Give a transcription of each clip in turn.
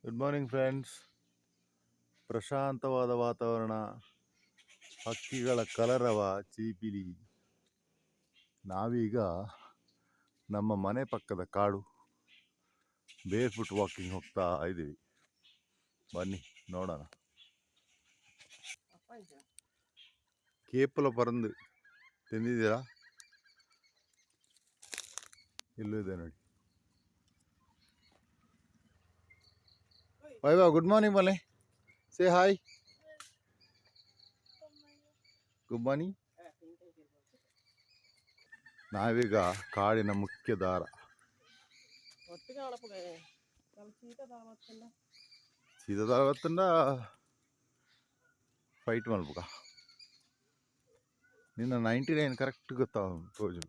Good morning friends. ಪ್ರಶಾಂತವಾದ ವಾತಾವರಣ, ಹಕ್ಕಿಗಳ ಕಲರವ, ಚಿಲಿಪಿಲಿ. ನಾವೀಗ ನಮ್ಮ ಮನೆ ಪಕ್ಕದ ಕಾಡು ಬೇರ್ ಫುಟ್ ವಾಕಿಂಗ್ ಹೋಗ್ತಾ ಇದ್ದೀವಿ. ಬನ್ನಿ ನೋಡೋಣ. ಕೇಪಲ ಪರಂದು ತಿಂದಿದ್ದೀರಾ? ಇಲ್ಲೂ ಇದೆ ನೋಡಿ. ವೈವಾ, ಗುಡ್ ಮಾರ್ನಿಂಗ್ ಮಲೆ. Say hi. Good morning. ನಾವೀಗ ಕಾಡಿನ ಮುಖ್ಯ ದಾರ ಸೀತಾದಾವತ್ತಂಡ ಫೈಟ್ ಮಾಡ್ಬೇಕ. ನಿನ್ನ 99 ಕರೆಕ್ಟ್ ಗೊತ್ತಾವ ತೋಜು.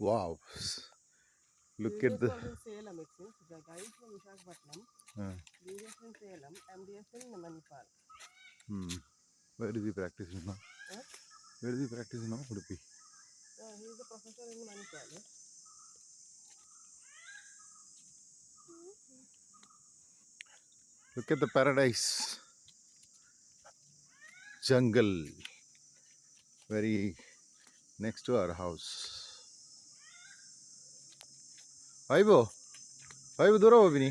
Wow, look at the Salem. It means the guys from Visakhapatnam, BDS in Salem, MDS in Manipal. Where is he practicing now? Where is he practicing now? Udupi. He is a professor in Manipal. Look at the paradise. Jungle. Very next to our house. Aibo. Aibo, dura babini.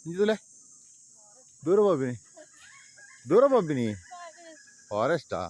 Injule. Dura babini. Dura babini. Forest ah.